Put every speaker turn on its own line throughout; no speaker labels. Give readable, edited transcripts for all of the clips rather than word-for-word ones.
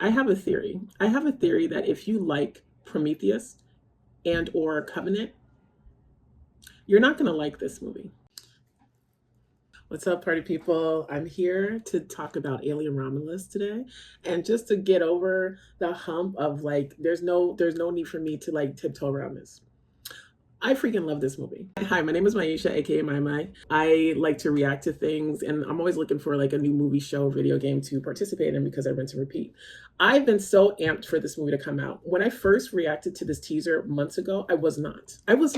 I have a theory. I have a theory that if you like Prometheus and or Covenant, you're not going to like this movie. What's up, party people? I'm here to talk about Alien Romulus today, and just to get over the hump of like, there's no need for me to like tiptoe around this. I freaking love this movie. Hi, my name is Maisha, aka Mai. I like to react to things, and I'm always looking for like a new movie, show, video game to participate in because I rinse and repeat. I've been so amped for this movie to come out. When I first reacted to this teaser months ago, I was not. I was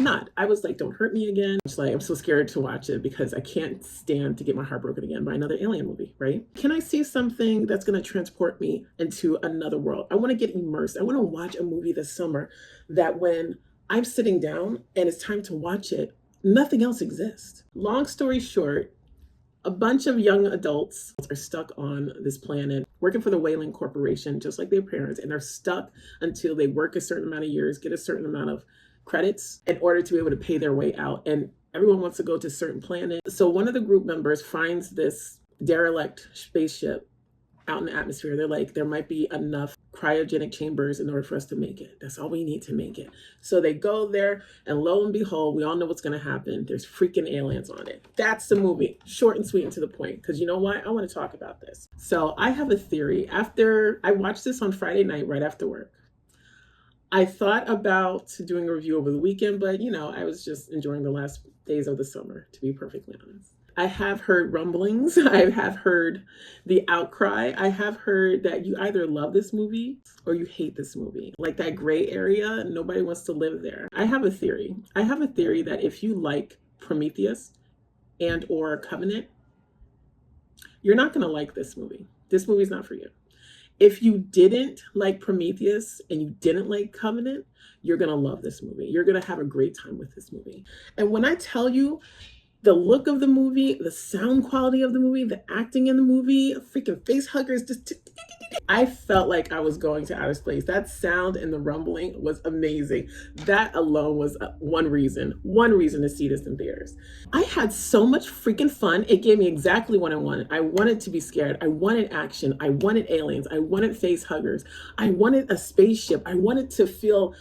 like, don't hurt me again. It's like, I'm so scared to watch it because I can't stand to get my heart broken again by another alien movie, right? Can I see something that's going to transport me into another world? I want to get immersed. I want to watch a movie this summer that when I'm sitting down and it's time to watch it, nothing else exists. Long story short, a bunch of young adults are stuck on this planet working for the Whaling Corporation, just like their parents, and they're stuck until they work a certain amount of years, get a certain amount of credits in order to be able to pay their way out. And everyone wants to go to a certain planet. So one of the group members finds this derelict spaceship out in the atmosphere. They're like, there might be enough cryogenic chambers in order for us to make it. That's all we need to make it. So they go there, and lo and behold, we all know what's going to happen. There's freaking aliens on it. That's the movie. Short and sweet and to the point. Because you know what? I want to talk about this. So I have a theory. After I watched this on Friday night, right after work, I thought about doing a review over the weekend, but I was just enjoying the last days of the summer, to be perfectly honest. I have heard rumblings. I have heard the outcry. I have heard that you either love this movie or you hate this movie. Like that gray area, nobody wants to live there. I have a theory. I have a theory that if you like Prometheus and or Covenant, you're not going to like this movie. This movie's not for you. If you didn't like Prometheus and you didn't like Covenant, you're going to love this movie. You're going to have a great time with this movie. And when I tell you, the look of the movie, the sound quality of the movie, the acting in the movie, freaking face huggers, just I felt like I was going to outer space. That sound and the rumbling was amazing. That alone was one reason to see this in theaters. I had so much freaking fun. It gave me exactly what I wanted. I wanted to be scared. I wanted action. I wanted aliens. I wanted face huggers. I wanted a spaceship. I wanted to feel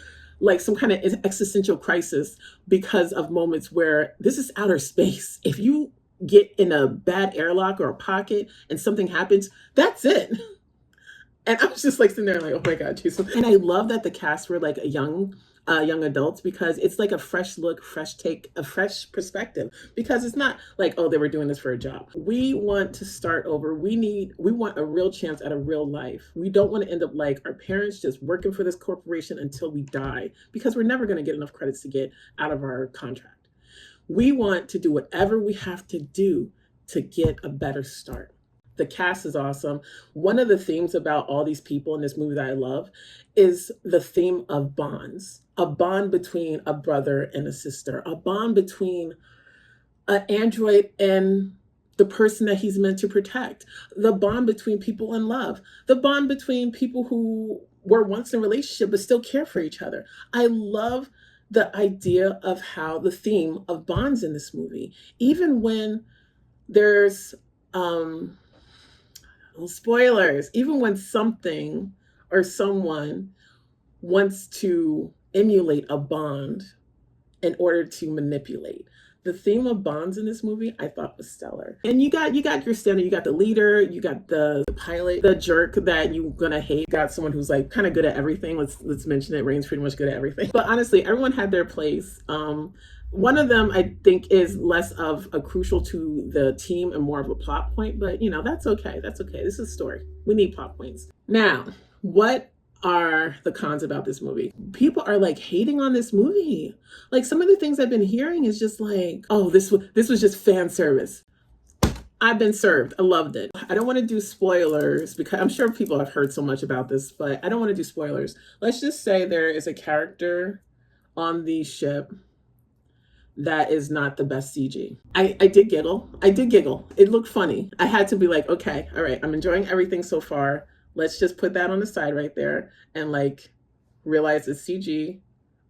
like some kind of existential crisis because of moments where this is outer space. If you get in a bad airlock or a pocket and something happens, that's it. And I was just like sitting there like, oh my God, Jesus. And I love that the cast were like young adults because it's like a fresh look, fresh take, a fresh perspective. Because it's not like, oh, they were doing this for a job. We want to start over. We want a real chance at a real life. We don't want to end up like our parents just working for this corporation until we die because we're never going to get enough credits to get out of our contract. We want to do whatever we have to do to get a better start. The cast is awesome. One of the themes about all these people in this movie that I love is the theme of bonds. A bond between a brother and a sister. A bond between an android and the person that he's meant to protect. The bond between people in love. The bond between people who were once in a relationship but still care for each other. I love the idea of how the theme of bonds in this movie. Even when there's spoilers, even when something or someone wants to emulate a bond in order to manipulate. The theme of bonds in this movie I thought was stellar. And you got your standard, you got the leader, you got the pilot, the jerk that you're gonna hate, you got someone who's like kind of good at everything. Let's mention it. Rain's pretty much good at everything. But honestly, everyone had their place. One of them, I think, is less of a crucial to the team and more of a plot point, but that's okay. That's okay. This is a story. We need plot points. Now, what are the cons about this movie? People are like hating on this movie. Like some of the things I've been hearing is just like, oh, this was just fan service. I've been served. I loved it. I don't want to do spoilers because I'm sure people have heard so much about this, but I don't want to do spoilers. Let's just say there is a character on the ship that is not the best CG. I did giggle. It looked funny. I had to be like, okay, all right, I'm enjoying everything so far. Let's just put that on the side right there and like realize it's CG,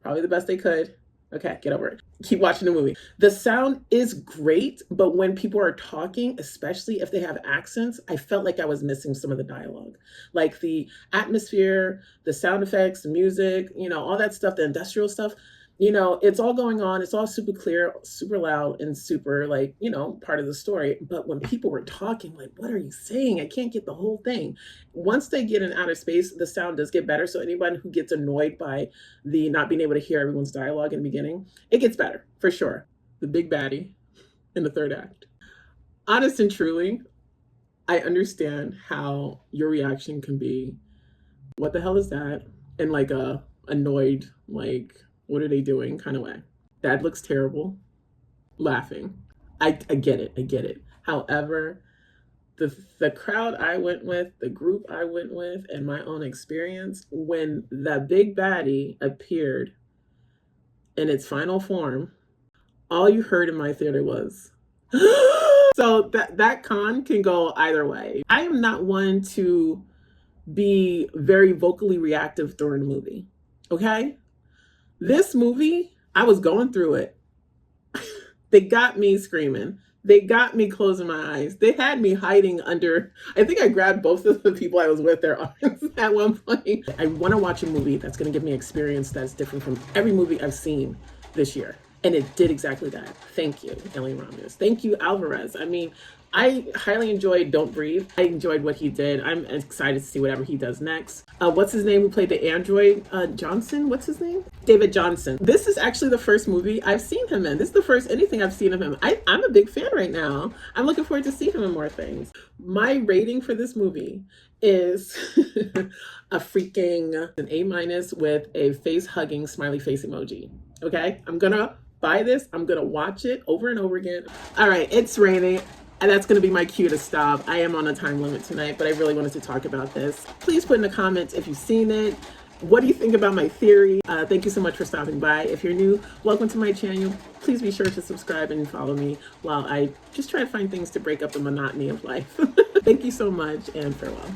probably the best they could. Okay, get over it. Keep watching the movie. The sound is great, but when people are talking, especially if they have accents, I felt like I was missing some of the dialogue. Like the atmosphere, the sound effects, the music, all that stuff, the industrial stuff, it's all going on. It's all super clear, super loud, and super like, part of the story. But when people were talking, like, what are you saying? I can't get the whole thing. Once they get in outer space, the sound does get better. So anyone who gets annoyed by the not being able to hear everyone's dialogue in the beginning, it gets better for sure. The big baddie in the third act. Honest and truly, I understand how your reaction can be, what the hell is that? In like a annoyed, like, what are they doing kind of way. That looks terrible. Laughing. I get it. I get it. However, the crowd I went with, the group I went with, and my own experience, when the big baddie appeared in its final form, all you heard in my theater was so that con can go either way. I am not one to be very vocally reactive during a movie. Okay? This movie, I was going through it. They got me screaming. They got me closing my eyes. They had me hiding under, I think I grabbed both of the people I was with their arms at one point. I want to watch a movie that's going to give me experience that's different from every movie I've seen this year. And it did exactly that. Thank you, Alien Romulus. Thank you, Alvarez. I mean, I highly enjoyed Don't Breathe. I enjoyed what he did. I'm excited to see whatever he does next. What's his name who played the android? Johnson? What's his name? David Johnson. This is actually the first movie I've seen him in. This is the first anything I've seen of him. I'm a big fan right now. I'm looking forward to see him in more things. My rating for this movie is a freaking an A- with a face-hugging smiley face emoji. Okay? I'm gonna buy this. I'm gonna watch it over and over again. All right, it's raining. And that's going to be my cue to stop. I am on a time limit tonight, but I really wanted to talk about this. Please put in the comments if you've seen it. What do you think about my theory? Thank you so much for stopping by. If you're new, welcome to my channel. Please be sure to subscribe and follow me while I just try to find things to break up the monotony of life. Thank you so much, and farewell.